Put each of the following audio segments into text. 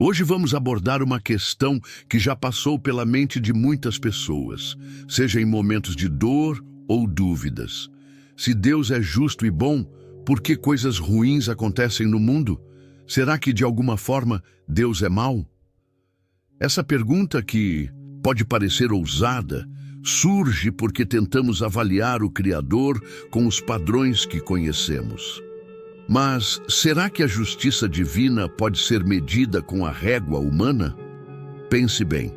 Hoje vamos abordar uma questão que já passou pela mente de muitas pessoas, seja em momentos de dor ou dúvidas. Se Deus é justo e bom, por que coisas ruins acontecem no mundo? Será que, de alguma forma, Deus é mau? Essa pergunta, que pode parecer ousada, surge porque tentamos avaliar o Criador com os padrões que conhecemos. Mas será que a justiça divina pode ser medida com a régua humana? Pense bem.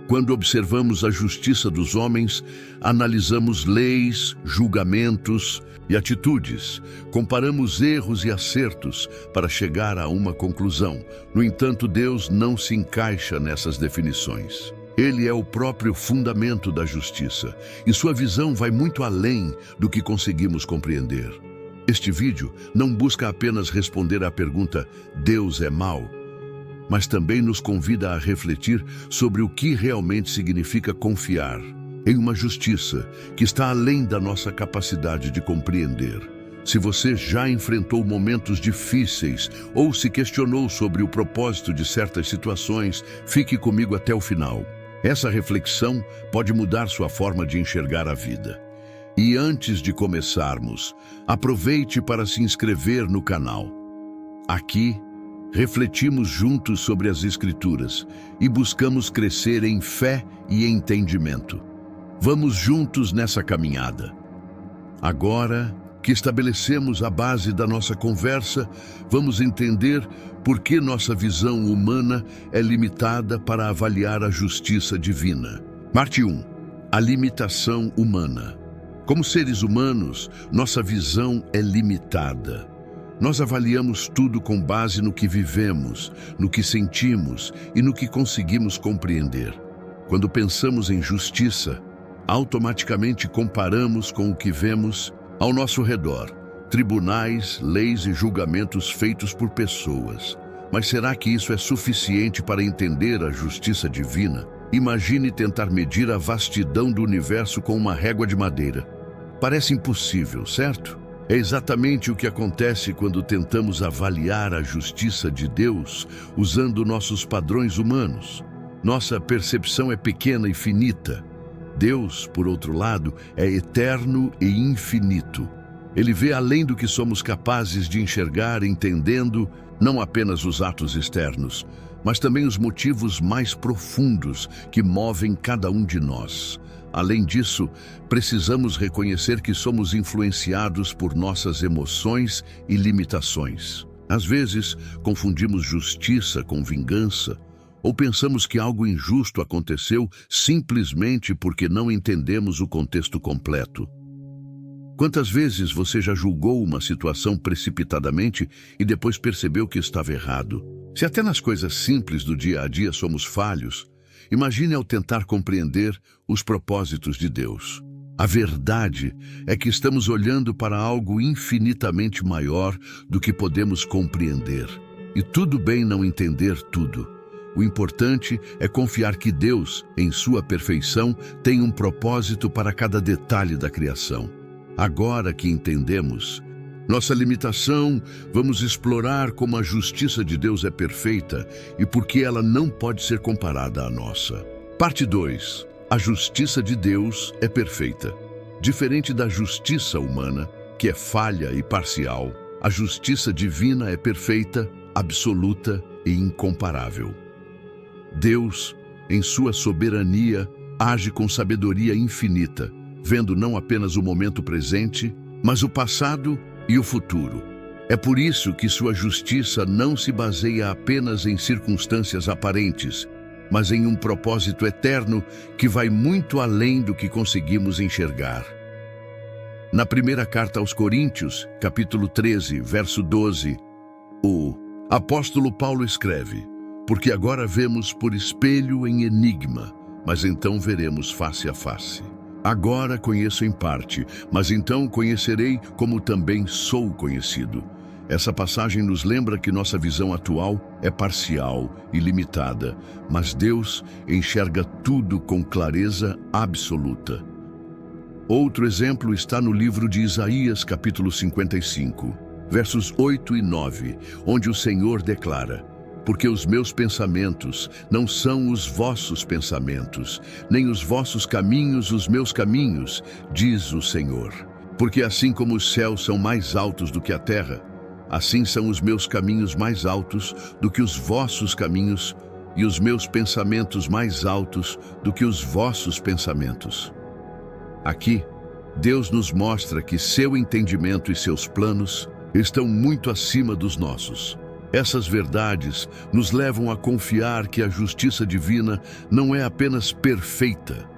Quando observamos a justiça dos homens, analisamos leis, julgamentos e atitudes, comparamos erros e acertos para chegar a uma conclusão. No entanto, Deus não se encaixa nessas definições. Ele é o próprio fundamento da justiça, e sua visão vai muito além do que conseguimos compreender. Este vídeo não busca apenas responder à pergunta "Deus é mau?", mas também nos convida a refletir sobre o que realmente significa confiar em uma justiça que está além da nossa capacidade de compreender. Se você já enfrentou momentos difíceis ou se questionou sobre o propósito de certas situações, fique comigo até o final. Essa reflexão pode mudar sua forma de enxergar a vida. E antes de começarmos, aproveite para se inscrever no canal. Aqui, refletimos juntos sobre as Escrituras e buscamos crescer em fé e entendimento. Vamos juntos nessa caminhada. Agora que estabelecemos a base da nossa conversa, vamos entender por que nossa visão humana é limitada para avaliar a justiça divina. Parte 1. A limitação humana. Como seres humanos, nossa visão é limitada. Nós avaliamos tudo com base no que vivemos, no que sentimos e no que conseguimos compreender. Quando pensamos em justiça, automaticamente comparamos com o que vemos ao nosso redor, tribunais, leis e julgamentos feitos por pessoas. Mas será que isso é suficiente para entender a justiça divina? Imagine tentar medir a vastidão do universo com uma régua de madeira. Parece impossível, certo? É exatamente o que acontece quando tentamos avaliar a justiça de Deus usando nossos padrões humanos. Nossa percepção é pequena e finita. Deus, por outro lado, é eterno e infinito. Ele vê além do que somos capazes de enxergar, entendendo não apenas os atos externos, mas também os motivos mais profundos que movem cada um de nós. Além disso, precisamos reconhecer que somos influenciados por nossas emoções e limitações. Às vezes, confundimos justiça com vingança, ou pensamos que algo injusto aconteceu simplesmente porque não entendemos o contexto completo. Quantas vezes você já julgou uma situação precipitadamente e depois percebeu que estava errado? Se até nas coisas simples do dia a dia somos falhos, imagine ao tentar compreender os propósitos de Deus. A verdade é que estamos olhando para algo infinitamente maior do que podemos compreender. E tudo bem não entender tudo. O importante é confiar que Deus, em sua perfeição, tem um propósito para cada detalhe da criação. Agora que entendemos nossa limitação, vamos explorar como a justiça de Deus é perfeita e por que ela não pode ser comparada à nossa. Parte 2. A justiça de Deus é perfeita. Diferente da justiça humana, que é falha e parcial, a justiça divina é perfeita, absoluta e incomparável. Deus, em sua soberania, age com sabedoria infinita, vendo não apenas o momento presente, mas o passado e o futuro. É por isso que sua justiça não se baseia apenas em circunstâncias aparentes, mas em um propósito eterno que vai muito além do que conseguimos enxergar. Na primeira carta aos Coríntios, capítulo 13, verso 12, o apóstolo Paulo escreve: "Porque agora vemos por espelho em enigma, mas então veremos face a face. Agora conheço em parte, mas então conhecerei como também sou conhecido." Essa passagem nos lembra que nossa visão atual é parcial e limitada, mas Deus enxerga tudo com clareza absoluta. Outro exemplo está no livro de Isaías, capítulo 55, versos 8 e 9, onde o Senhor declara: porque os meus pensamentos não são os vossos pensamentos, nem os vossos caminhos os meus caminhos, diz o Senhor. Porque assim como os céus são mais altos do que a terra, assim são os meus caminhos mais altos do que os vossos caminhos, e os meus pensamentos mais altos do que os vossos pensamentos. Aqui, Deus nos mostra que seu entendimento e seus planos estão muito acima dos nossos. Essas verdades nos levam a confiar que a justiça divina não é apenas perfeita,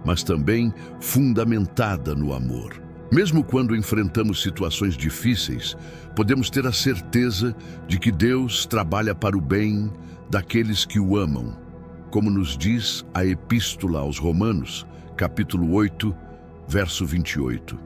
mas também fundamentada no amor. Mesmo quando enfrentamos situações difíceis, podemos ter a certeza de que Deus trabalha para o bem daqueles que o amam, como nos diz a Epístola aos Romanos, capítulo 8, verso 28.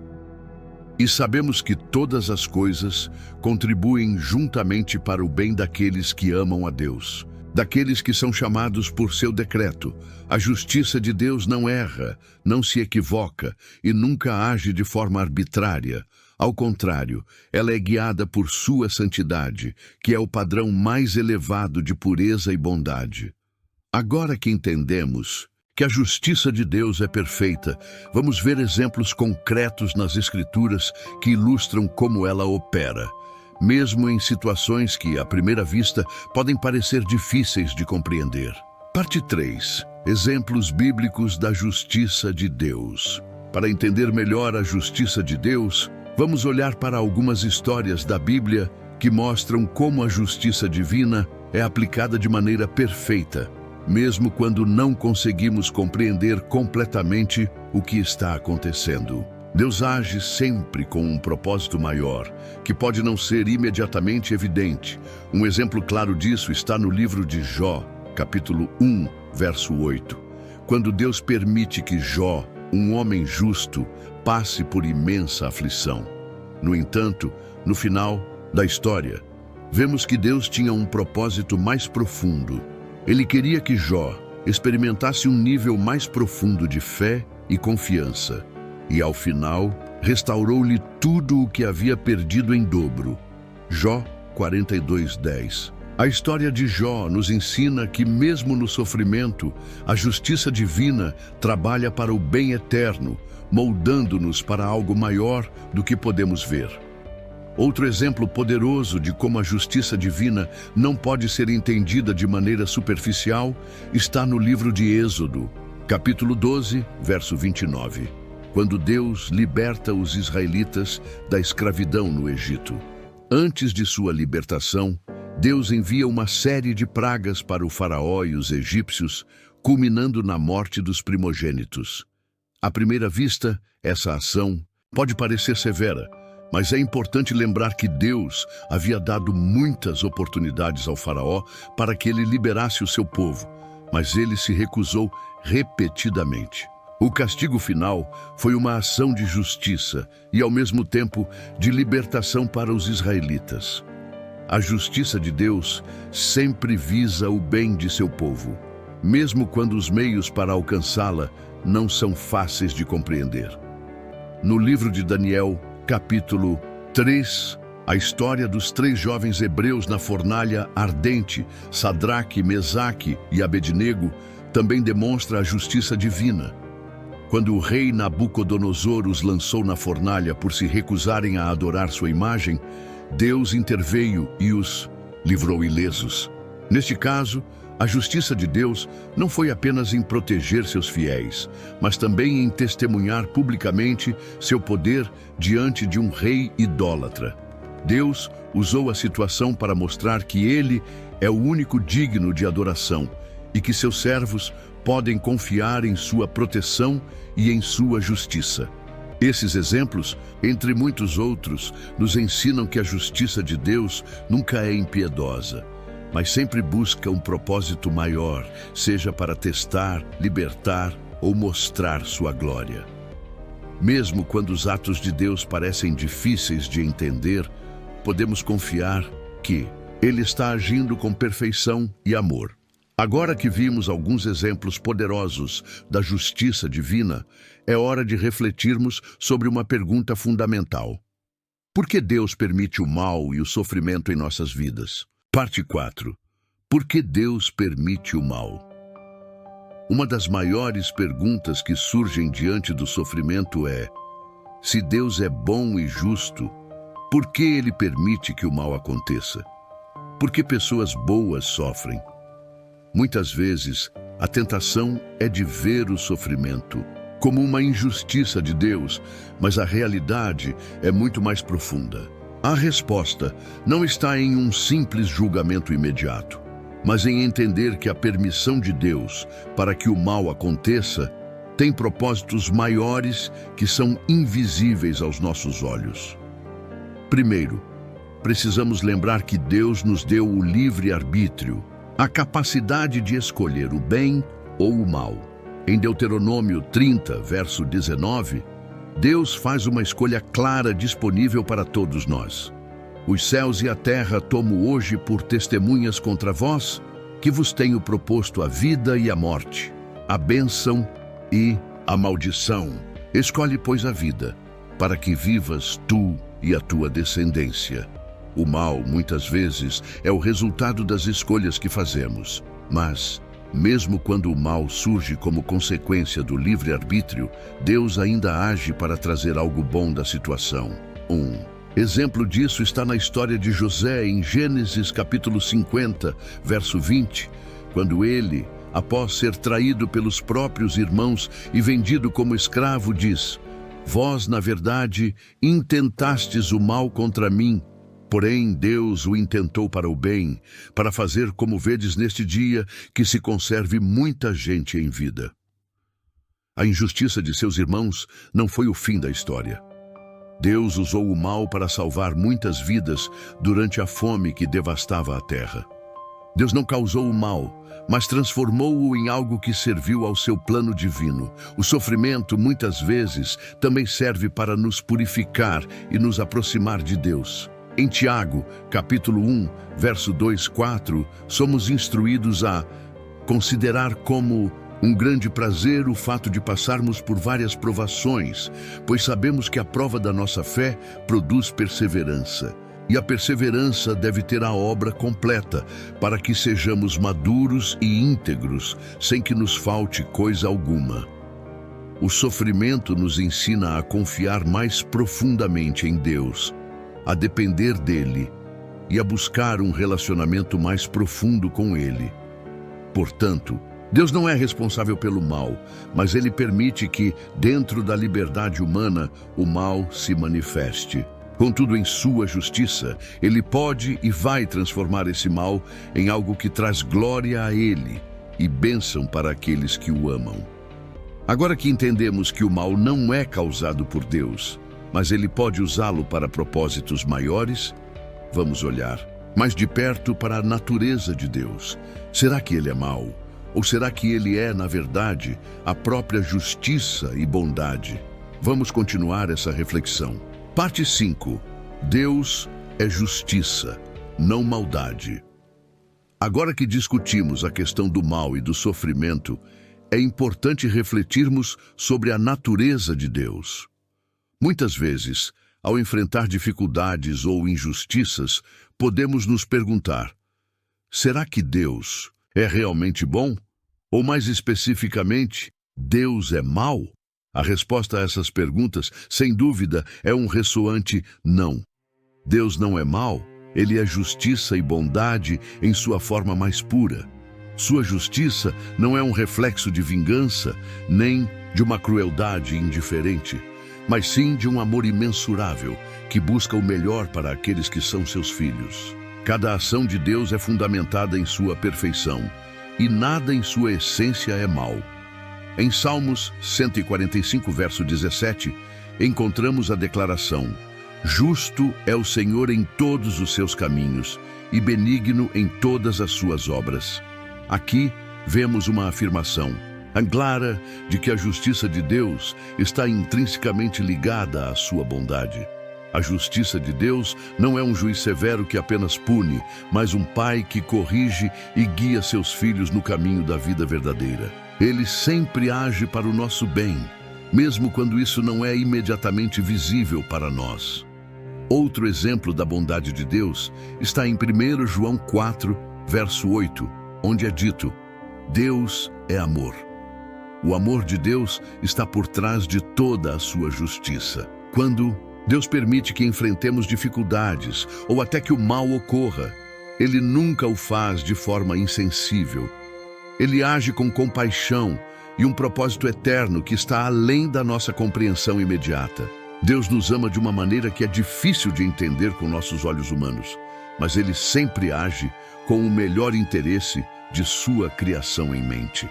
E sabemos que todas as coisas contribuem juntamente para o bem daqueles que amam a Deus, daqueles que são chamados por seu decreto. A justiça de Deus não erra, não se equivoca e nunca age de forma arbitrária. Ao contrário, ela é guiada por sua santidade, que é o padrão mais elevado de pureza e bondade. Agora que entendemos que a justiça de Deus é perfeita, vamos ver exemplos concretos nas Escrituras que ilustram como ela opera, mesmo em situações que, à primeira vista, podem parecer difíceis de compreender. Parte 3. Exemplos bíblicos da justiça de Deus. Para entender melhor a justiça de Deus, vamos olhar para algumas histórias da Bíblia que mostram como a justiça divina é aplicada de maneira perfeita, mesmo quando não conseguimos compreender completamente o que está acontecendo. Deus age sempre com um propósito maior, que pode não ser imediatamente evidente. Um exemplo claro disso está no livro de Jó, capítulo 1, verso 8. Quando Deus permite que Jó, um homem justo, passe por imensa aflição. No entanto, no final da história, vemos que Deus tinha um propósito mais profundo. Ele queria que Jó experimentasse um nível mais profundo de fé e confiança, e ao final restaurou-lhe tudo o que havia perdido em dobro. Jó 42:10. A história de Jó nos ensina que mesmo no sofrimento, a justiça divina trabalha para o bem eterno, moldando-nos para algo maior do que podemos ver. Outro exemplo poderoso de como a justiça divina não pode ser entendida de maneira superficial está no livro de Êxodo, capítulo 12, verso 29, quando Deus liberta os israelitas da escravidão no Egito. Antes de sua libertação, Deus envia uma série de pragas para o faraó e os egípcios, culminando na morte dos primogênitos. À primeira vista, essa ação pode parecer severa, mas é importante lembrar que Deus havia dado muitas oportunidades ao faraó para que ele liberasse o seu povo, mas ele se recusou repetidamente. O castigo final foi uma ação de justiça e, ao mesmo tempo, de libertação para os israelitas. A justiça de Deus sempre visa o bem de seu povo, mesmo quando os meios para alcançá-la não são fáceis de compreender. No livro de Daniel, capítulo 3, a história dos 3 jovens hebreus na fornalha ardente, Sadraque, Mesaque e Abednego, também demonstra a justiça divina. Quando o rei Nabucodonosor os lançou na fornalha por se recusarem a adorar sua imagem, Deus interveio e os livrou ilesos. Neste caso, a justiça de Deus não foi apenas em proteger seus fiéis, mas também em testemunhar publicamente seu poder diante de um rei idólatra. Deus usou a situação para mostrar que Ele é o único digno de adoração e que seus servos podem confiar em sua proteção e em sua justiça. Esses exemplos, entre muitos outros, nos ensinam que a justiça de Deus nunca é impiedosa, mas sempre busca um propósito maior, seja para testar, libertar ou mostrar sua glória. Mesmo quando os atos de Deus parecem difíceis de entender, podemos confiar que Ele está agindo com perfeição e amor. Agora que vimos alguns exemplos poderosos da justiça divina, é hora de refletirmos sobre uma pergunta fundamental. Por que Deus permite o mal e o sofrimento em nossas vidas? Parte 4. Por que Deus permite o mal? Uma das maiores perguntas que surgem diante do sofrimento é: se Deus é bom e justo, por que Ele permite que o mal aconteça? Por que pessoas boas sofrem? Muitas vezes, a tentação é de ver o sofrimento como uma injustiça de Deus, mas a realidade é muito mais profunda. A resposta não está em um simples julgamento imediato, mas em entender que a permissão de Deus para que o mal aconteça tem propósitos maiores que são invisíveis aos nossos olhos. Primeiro, precisamos lembrar que Deus nos deu o livre-arbítrio, a capacidade de escolher o bem ou o mal. Em Deuteronômio 30, verso 19, Deus faz uma escolha clara disponível para todos nós. Os céus e a terra tomo hoje por testemunhas contra vós, que vos tenho proposto a vida e a morte, a bênção e a maldição. Escolhe, pois, a vida, para que vivas tu e a tua descendência. O mal, muitas vezes, é o resultado das escolhas que fazemos. Mas, mesmo quando o mal surge como consequência do livre-arbítrio, Deus ainda age para trazer algo bom da situação. Exemplo disso está na história de José em Gênesis capítulo 50, verso 20, quando ele, após ser traído pelos próprios irmãos e vendido como escravo, diz: vós, na verdade, intentastes o mal contra mim, porém Deus o intentou para o bem, para fazer como vedes neste dia, que se conserve muita gente em vida. A injustiça de seus irmãos não foi o fim da história. Deus usou o mal para salvar muitas vidas durante a fome que devastava a terra. Deus não causou o mal, mas transformou-o em algo que serviu ao seu plano divino. O sofrimento, muitas vezes, também serve para nos purificar e nos aproximar de Deus. Em Tiago, capítulo 1, verso 2-4, somos instruídos a considerar como um grande prazer o fato de passarmos por várias provações, pois sabemos que a prova da nossa fé produz perseverança. E a perseverança deve ter a obra completa, para que sejamos maduros e íntegros, sem que nos falte coisa alguma. O sofrimento nos ensina a confiar mais profundamente em Deus, a depender dele e a buscar um relacionamento mais profundo com ele. Portanto, Deus não é responsável pelo mal, mas Ele permite que, dentro da liberdade humana, o mal se manifeste. Contudo, em sua justiça, Ele pode e vai transformar esse mal em algo que traz glória a Ele e bênção para aqueles que o amam. Agora que entendemos que o mal não é causado por Deus, mas Ele pode usá-lo para propósitos maiores, vamos olhar mais de perto para a natureza de Deus. Será que Ele é mau? Ou será que Ele é, na verdade, a própria justiça e bondade? Vamos continuar essa reflexão. Parte 5. Deus é justiça, não maldade. Agora que discutimos a questão do mal e do sofrimento, é importante refletirmos sobre a natureza de Deus. Muitas vezes, ao enfrentar dificuldades ou injustiças, podemos nos perguntar: será que Deus é realmente bom? Ou mais especificamente, Deus é mau? A resposta a essas perguntas, sem dúvida, é um ressoante não. Deus não é mau, Ele é justiça e bondade em sua forma mais pura. Sua justiça não é um reflexo de vingança, nem de uma crueldade indiferente, mas sim de um amor imensurável, que busca o melhor para aqueles que são seus filhos. Cada ação de Deus é fundamentada em sua perfeição, e nada em sua essência é mau. Em Salmos 145, verso 17, encontramos a declaração: justo é o Senhor em todos os seus caminhos, e benigno em todas as suas obras. Aqui vemos uma afirmação clara de que a justiça de Deus está intrinsecamente ligada à sua bondade. A justiça de Deus não é um juiz severo que apenas pune, mas um pai que corrige e guia seus filhos no caminho da vida verdadeira. Ele sempre age para o nosso bem, mesmo quando isso não é imediatamente visível para nós. Outro exemplo da bondade de Deus está em 1 João 4, verso 8, onde é dito: Deus é amor. O amor de Deus está por trás de toda a sua justiça. Quando Deus permite que enfrentemos dificuldades ou até que o mal ocorra, Ele nunca o faz de forma insensível. Ele age com compaixão e um propósito eterno que está além da nossa compreensão imediata. Deus nos ama de uma maneira que é difícil de entender com nossos olhos humanos, mas Ele sempre age com o melhor interesse de sua criação em mente.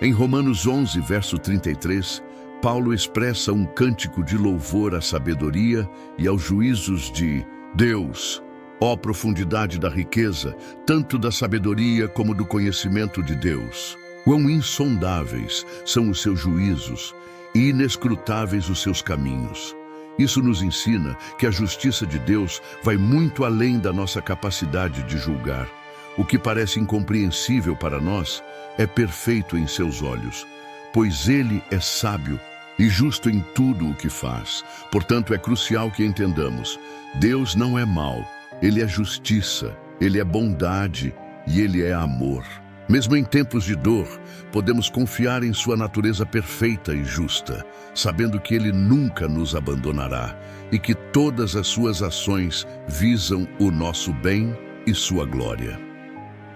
Em Romanos 11, verso 33, Paulo expressa um cântico de louvor à sabedoria e aos juízos de Deus. Ó profundidade da riqueza, tanto da sabedoria como do conhecimento de Deus. Quão insondáveis são os seus juízos e inescrutáveis os seus caminhos. Isso nos ensina que a justiça de Deus vai muito além da nossa capacidade de julgar. O que parece incompreensível para nós é perfeito em seus olhos, pois Ele é sábio e justo em tudo o que faz. Portanto, é crucial que entendamos: Deus não é mau, Ele é justiça, Ele é bondade e Ele é amor. Mesmo em tempos de dor, podemos confiar em sua natureza perfeita e justa, sabendo que Ele nunca nos abandonará e que todas as suas ações visam o nosso bem e sua glória.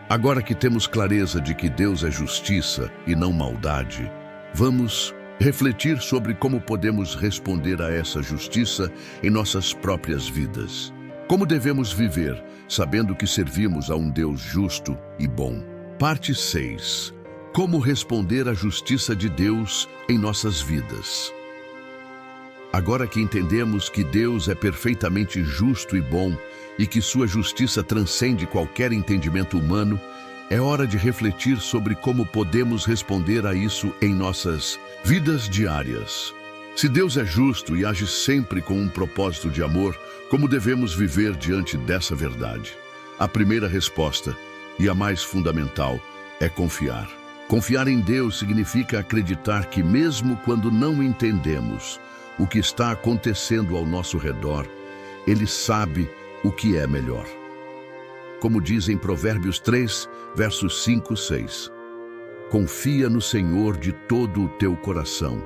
Agora que temos clareza de que Deus é justiça e não maldade, vamos refletir sobre como podemos responder a essa justiça em nossas próprias vidas. Como devemos viver, sabendo que servimos a um Deus justo e bom? Parte 6. Como responder à justiça de Deus em nossas vidas? Agora que entendemos que Deus é perfeitamente justo e bom e que sua justiça transcende qualquer entendimento humano, é hora de refletir sobre como podemos responder a isso em nossas vidas diárias. Se Deus é justo e age sempre com um propósito de amor, como devemos viver diante dessa verdade? A primeira resposta, e a mais fundamental, é confiar. Confiar em Deus significa acreditar que mesmo quando não entendemos o que está acontecendo ao nosso redor, Ele sabe o que é melhor. Como diz em Provérbios 3, versos 5 e 6. Confia no Senhor de todo o teu coração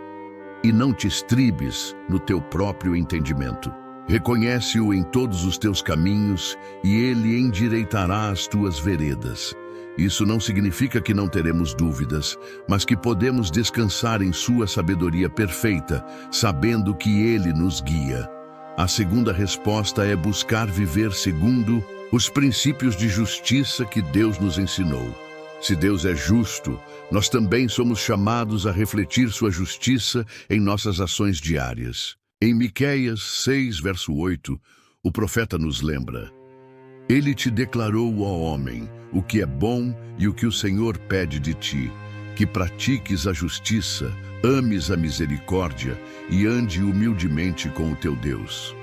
e não te estribes no teu próprio entendimento. Reconhece-o em todos os teus caminhos e Ele endireitará as tuas veredas. Isso não significa que não teremos dúvidas, mas que podemos descansar em sua sabedoria perfeita, sabendo que Ele nos guia. A segunda resposta é buscar viver segundo os princípios de justiça que Deus nos ensinou. Se Deus é justo, nós também somos chamados a refletir sua justiça em nossas ações diárias. Em Miqueias 6, verso 8, o profeta nos lembra: Ele te declarou, ó homem, o que é bom e o que o Senhor pede de ti, que pratiques a justiça, ames a misericórdia e ande humildemente com o teu Deus.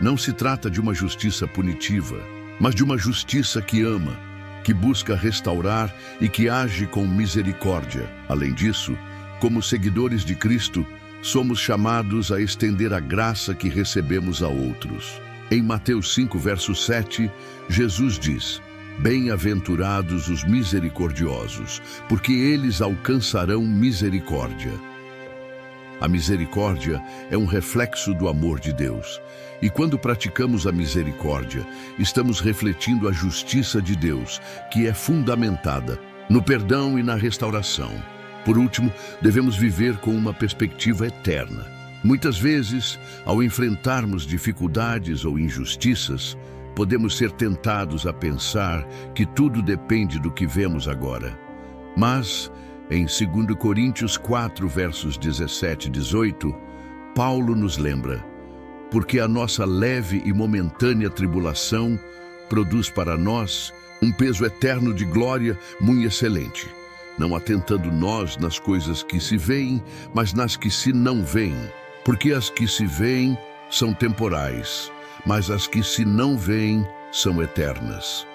Não se trata de uma justiça punitiva, mas de uma justiça que ama, que busca restaurar e que age com misericórdia. Além disso, como seguidores de Cristo, somos chamados a estender a graça que recebemos a outros. Em Mateus 5, verso 7, Jesus diz: Bem-aventurados os misericordiosos, porque eles alcançarão misericórdia. A misericórdia é um reflexo do amor de Deus. E quando praticamos a misericórdia, estamos refletindo a justiça de Deus, que é fundamentada no perdão e na restauração. Por último, devemos viver com uma perspectiva eterna. Muitas vezes, ao enfrentarmos dificuldades ou injustiças, podemos ser tentados a pensar que tudo depende do que vemos agora. Mas, em 2 Coríntios 4, versos 17 e 18, Paulo nos lembra: porque a nossa leve e momentânea tribulação produz para nós um peso eterno de glória muito excelente, não atentando nós nas coisas que se veem, mas nas que se não veem. Porque as que se veem são temporais, mas as que se não veem são eternas.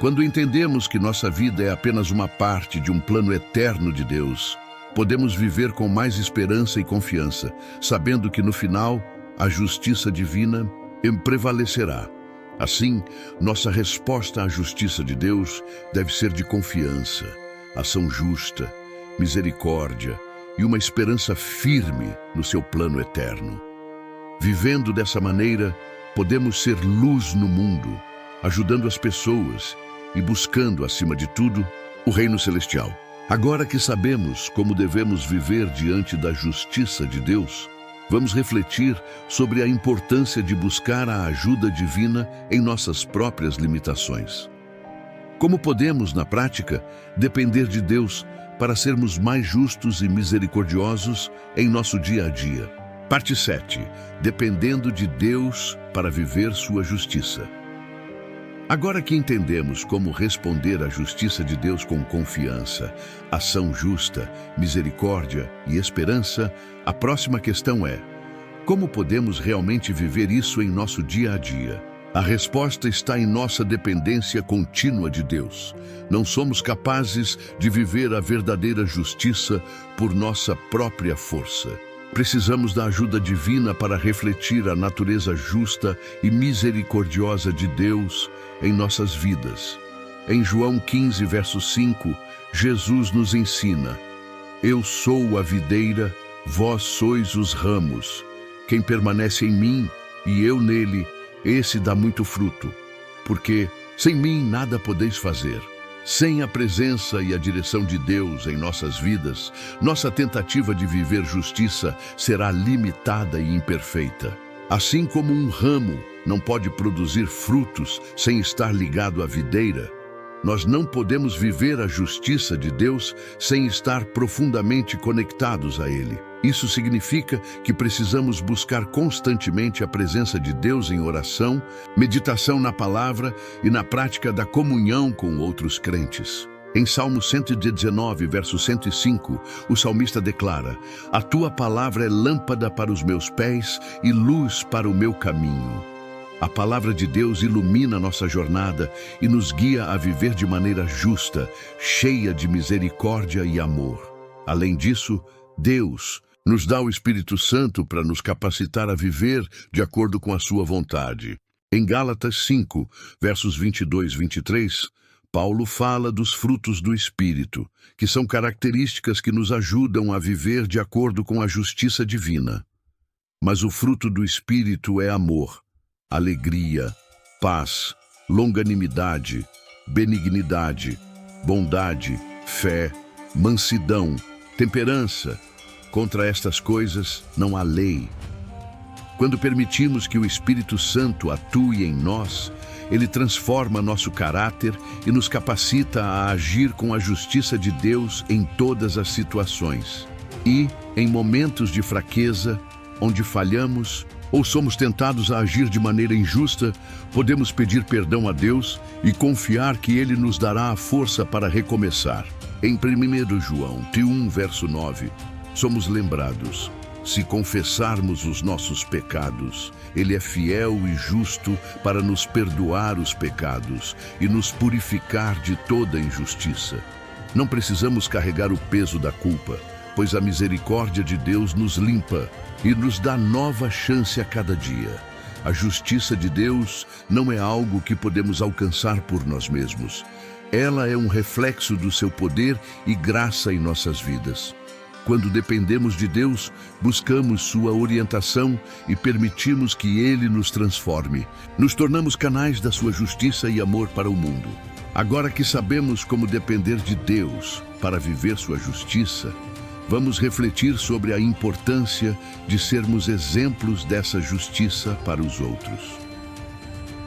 Quando entendemos que nossa vida é apenas uma parte de um plano eterno de Deus, podemos viver com mais esperança e confiança, sabendo que no final a justiça divina prevalecerá. Assim, nossa resposta à justiça de Deus deve ser de confiança, ação justa, misericórdia e uma esperança firme no seu plano eterno. Vivendo dessa maneira, podemos ser luz no mundo, ajudando as pessoas e buscando, acima de tudo, o reino celestial. Agora que sabemos como devemos viver diante da justiça de Deus, vamos refletir sobre a importância de buscar a ajuda divina em nossas próprias limitações. Como podemos, na prática, depender de Deus para sermos mais justos e misericordiosos em nosso dia a dia? Parte 7. Dependendo de Deus para viver sua justiça. Agora que entendemos como responder à justiça de Deus com confiança, ação justa, misericórdia e esperança, a próxima questão é: como podemos realmente viver isso em nosso dia a dia? A resposta está em nossa dependência contínua de Deus. Não somos capazes de viver a verdadeira justiça por nossa própria força. Precisamos da ajuda divina para refletir a natureza justa e misericordiosa de Deus em nossas vidas. Em João 15, verso 5, Jesus nos ensina: Eu sou a videira, vós sois os ramos. Quem permanece em mim e eu nele, esse dá muito fruto, porque sem mim nada podeis fazer. Sem a presença e a direção de Deus em nossas vidas, nossa tentativa de viver justiça será limitada e imperfeita. Assim como um ramo não pode produzir frutos sem estar ligado à videira, nós não podemos viver a justiça de Deus sem estar profundamente conectados a Ele. Isso significa que precisamos buscar constantemente a presença de Deus em oração, meditação na palavra e na prática da comunhão com outros crentes. Em Salmo 119, verso 105, o salmista declara: A tua palavra é lâmpada para os meus pés e luz para o meu caminho. A palavra de Deus ilumina nossa jornada e nos guia a viver de maneira justa, cheia de misericórdia e amor. Além disso, Deus nos dá o Espírito Santo para nos capacitar a viver de acordo com a sua vontade. Em Gálatas 5, versos 22 e 23, Paulo fala dos frutos do Espírito, que são características que nos ajudam a viver de acordo com a justiça divina. Mas o fruto do Espírito é amor, alegria, paz, longanimidade, benignidade, bondade, fé, mansidão, temperança. Contra estas coisas não há lei. Quando permitimos que o Espírito Santo atue em nós, ele transforma nosso caráter e nos capacita a agir com a justiça de Deus em todas as situações. E, em momentos de fraqueza, onde falhamos ou somos tentados a agir de maneira injusta, podemos pedir perdão a Deus e confiar que Ele nos dará a força para recomeçar. Em 1 João 1, verso 9, somos lembrados: se confessarmos os nossos pecados, Ele é fiel e justo para nos perdoar os pecados e nos purificar de toda injustiça. Não precisamos carregar o peso da culpa, pois a misericórdia de Deus nos limpa e nos dá nova chance a cada dia. A justiça de Deus não é algo que podemos alcançar por nós mesmos. Ela é um reflexo do seu poder e graça em nossas vidas. Quando dependemos de Deus, buscamos sua orientação e permitimos que Ele nos transforme. Nos tornamos canais da sua justiça e amor para o mundo. Agora que sabemos como depender de Deus para viver sua justiça, vamos refletir sobre a importância de sermos exemplos dessa justiça para os outros.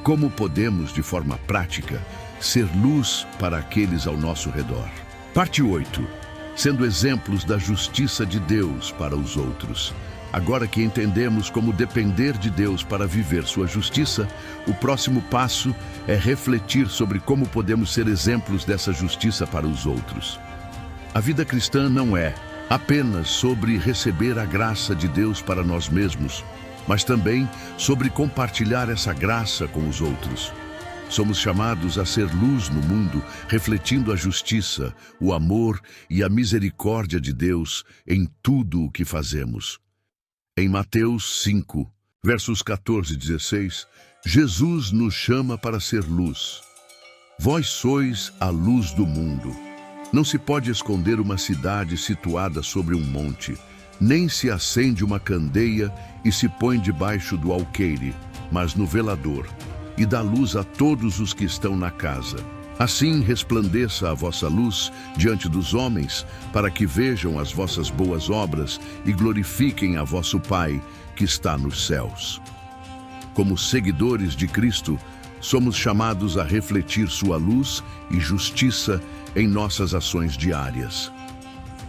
Como podemos, de forma prática, ser luz para aqueles ao nosso redor? Parte 8. Sendo exemplos da justiça de Deus para os outros. Agora que entendemos como depender de Deus para viver sua justiça, o próximo passo é refletir sobre como podemos ser exemplos dessa justiça para os outros. A vida cristã não é apenas sobre receber a graça de Deus para nós mesmos, mas também sobre compartilhar essa graça com os outros. Somos chamados a ser luz no mundo, refletindo a justiça, o amor e a misericórdia de Deus em tudo o que fazemos. Em Mateus 5, versos 14 e 16, Jesus nos chama para ser luz. Vós sois a luz do mundo. Não se pode esconder uma cidade situada sobre um monte, nem se acende uma candeia e se põe debaixo do alqueire, mas no velador, e dá luz a todos os que estão na casa. Assim resplandeça a vossa luz diante dos homens, para que vejam as vossas boas obras e glorifiquem a vosso Pai que está nos céus. Como seguidores de Cristo, somos chamados a refletir sua luz e justiça em nossas ações diárias.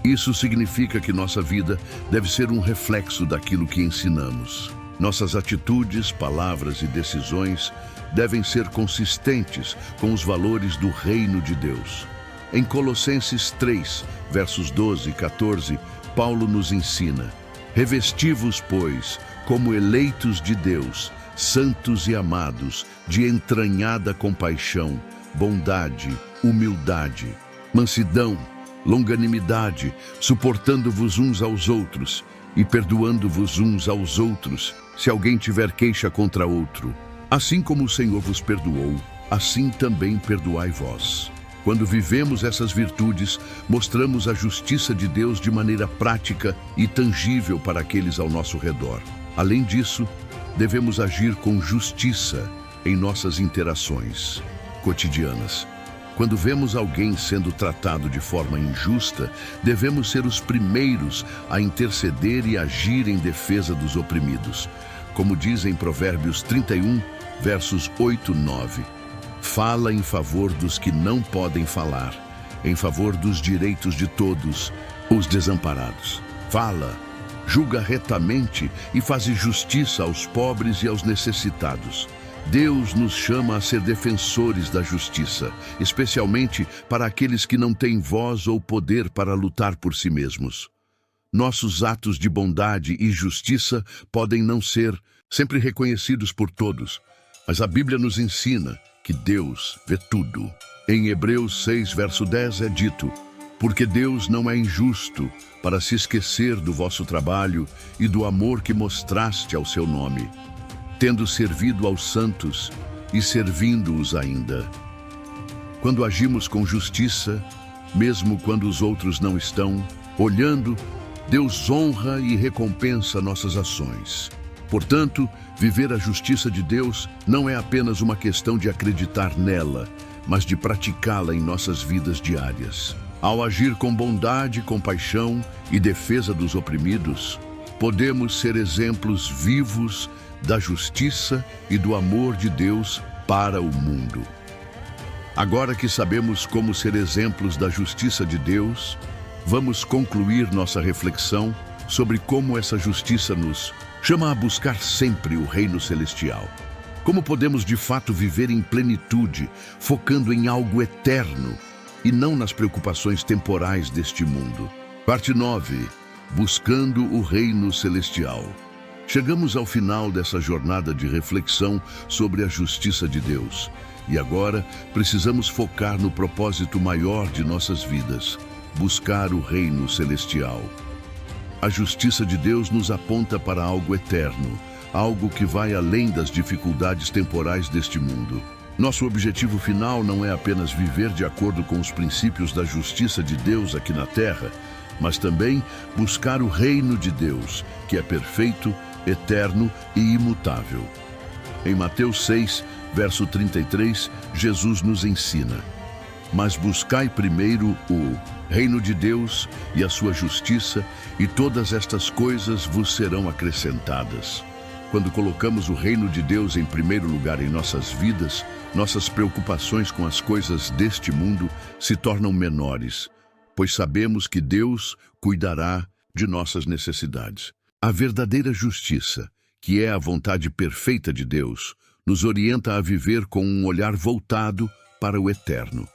Isso significa que nossa vida deve ser um reflexo daquilo que ensinamos. Nossas atitudes, palavras e decisões devem ser consistentes com os valores do reino de Deus. Em Colossenses 3, versos 12 e 14, Paulo nos ensina: revesti-vos, pois, como eleitos de Deus, santos e amados, de entranhada compaixão, bondade, humildade, mansidão, longanimidade, suportando-vos uns aos outros e perdoando-vos uns aos outros, se alguém tiver queixa contra outro. Assim como o Senhor vos perdoou, assim também perdoai vós. Quando vivemos essas virtudes, mostramos a justiça de Deus de maneira prática e tangível para aqueles ao nosso redor. Além disso, devemos agir com justiça em nossas interações cotidianas. Quando vemos alguém sendo tratado de forma injusta, devemos ser os primeiros a interceder e agir em defesa dos oprimidos. Como diz em Provérbios 31, versos 8 e 9. Fala em favor dos que não podem falar, em favor dos direitos de todos, os desamparados. Fala, julga retamente e faz justiça aos pobres e aos necessitados. Deus nos chama a ser defensores da justiça, especialmente para aqueles que não têm voz ou poder para lutar por si mesmos. Nossos atos de bondade e justiça podem não ser sempre reconhecidos por todos, mas a Bíblia nos ensina que Deus vê tudo. Em Hebreus 6, verso 10 é dito: porque Deus não é injusto para se esquecer do vosso trabalho e do amor que mostraste ao seu nome, tendo servido aos santos e servindo-os ainda. Quando agimos com justiça, mesmo quando os outros não estão olhando, Deus honra e recompensa nossas ações. Portanto, viver a justiça de Deus não é apenas uma questão de acreditar nela, mas de praticá-la em nossas vidas diárias. Ao agir com bondade, compaixão e defesa dos oprimidos, podemos ser exemplos vivos da justiça e do amor de Deus para o mundo. Agora que sabemos como ser exemplos da justiça de Deus, vamos concluir nossa reflexão sobre como essa justiça nos chama a buscar sempre o reino celestial. Como podemos de fato viver em plenitude, focando em algo eterno e não nas preocupações temporais deste mundo. Parte 9. Buscando o reino celestial. Chegamos ao final dessa jornada de reflexão sobre a justiça de Deus. E agora precisamos focar no propósito maior de nossas vidas: buscar o reino celestial. A justiça de Deus nos aponta para algo eterno, algo que vai além das dificuldades temporais deste mundo. Nosso objetivo final não é apenas viver de acordo com os princípios da justiça de Deus aqui na terra, mas também buscar o reino de Deus, que é perfeito, eterno e imutável. Em Mateus 6, verso 33, Jesus nos ensina: mas buscai primeiro o reino de Deus e a sua justiça, e todas estas coisas vos serão acrescentadas. Quando colocamos o reino de Deus em primeiro lugar em nossas vidas, nossas preocupações com as coisas deste mundo se tornam menores, pois sabemos que Deus cuidará de nossas necessidades. A verdadeira justiça, que é a vontade perfeita de Deus, nos orienta a viver com um olhar voltado para o eterno.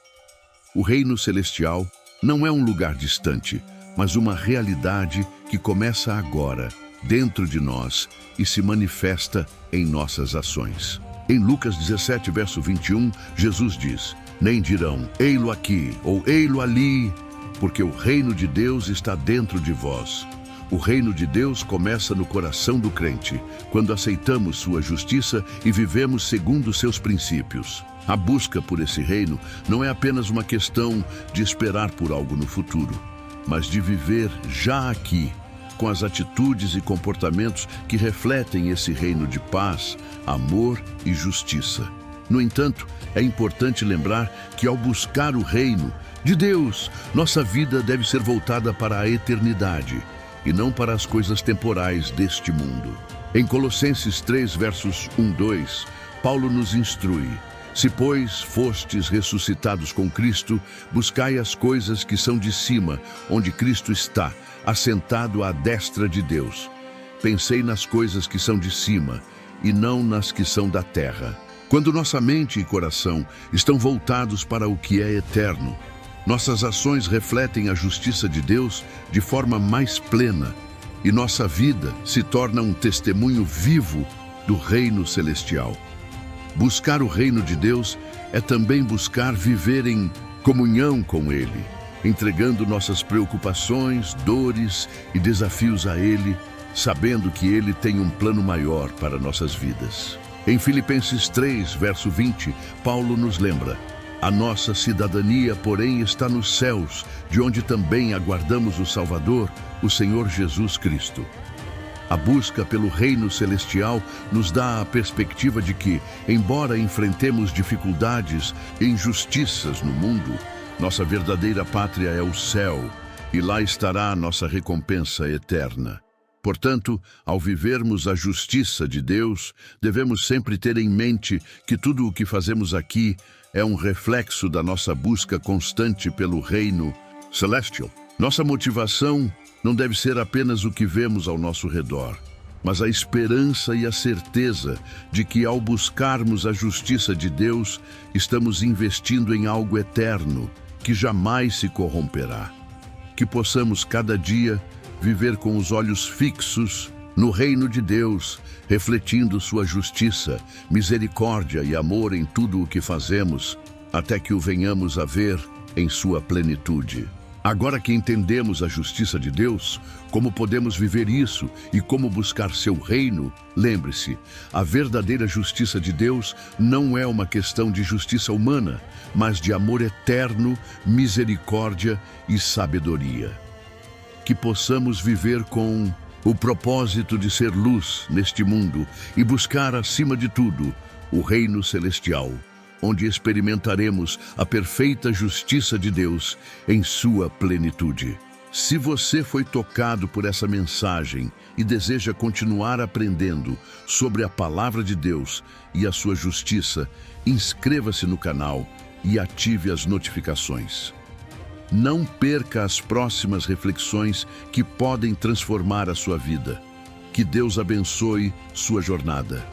O reino celestial não é um lugar distante, mas uma realidade que começa agora, dentro de nós, e se manifesta em nossas ações. Em Lucas 17, verso 21, Jesus diz: nem dirão, ei-lo aqui, ou ei-lo ali, porque o reino de Deus está dentro de vós. O reino de Deus começa no coração do crente, quando aceitamos sua justiça e vivemos segundo seus princípios. A busca por esse reino não é apenas uma questão de esperar por algo no futuro, mas de viver já aqui, com as atitudes e comportamentos que refletem esse reino de paz, amor e justiça. No entanto, é importante lembrar que ao buscar o reino de Deus, nossa vida deve ser voltada para a eternidade e não para as coisas temporais deste mundo. Em Colossenses 3, versos 1-2, Paulo nos instrui: se, pois, fostes ressuscitados com Cristo, buscai as coisas que são de cima, onde Cristo está, assentado à destra de Deus. Pensei nas coisas que são de cima, e não nas que são da terra. Quando nossa mente e coração estão voltados para o que é eterno, nossas ações refletem a justiça de Deus de forma mais plena, e nossa vida se torna um testemunho vivo do reino celestial. Buscar o reino de Deus é também buscar viver em comunhão com Ele, entregando nossas preocupações, dores e desafios a Ele, sabendo que Ele tem um plano maior para nossas vidas. Em Filipenses 3, verso 20, Paulo nos lembra: a nossa cidadania, porém, está nos céus, de onde também aguardamos o Salvador, o Senhor Jesus Cristo. A busca pelo reino celestial nos dá a perspectiva de que, embora enfrentemos dificuldades e injustiças no mundo, nossa verdadeira pátria é o céu, e lá estará a nossa recompensa eterna. Portanto, ao vivermos a justiça de Deus, devemos sempre ter em mente que tudo o que fazemos aqui é um reflexo da nossa busca constante pelo reino celestial. Nossa motivação não deve ser apenas o que vemos ao nosso redor, mas a esperança e a certeza de que, ao buscarmos a justiça de Deus, estamos investindo em algo eterno, que jamais se corromperá. Que possamos cada dia viver com os olhos fixos no reino de Deus, refletindo sua justiça, misericórdia e amor em tudo o que fazemos, até que o venhamos a ver em sua plenitude. Agora que entendemos a justiça de Deus, como podemos viver isso e como buscar seu reino, lembre-se, a verdadeira justiça de Deus não é uma questão de justiça humana, mas de amor eterno, misericórdia e sabedoria. Que possamos viver com o propósito de ser luz neste mundo e buscar, acima de tudo, o reino celestial, onde experimentaremos a perfeita justiça de Deus em sua plenitude. Se você foi tocado por essa mensagem e deseja continuar aprendendo sobre a palavra de Deus e a sua justiça, inscreva-se no canal e ative as notificações. Não perca as próximas reflexões que podem transformar a sua vida. Que Deus abençoe sua jornada.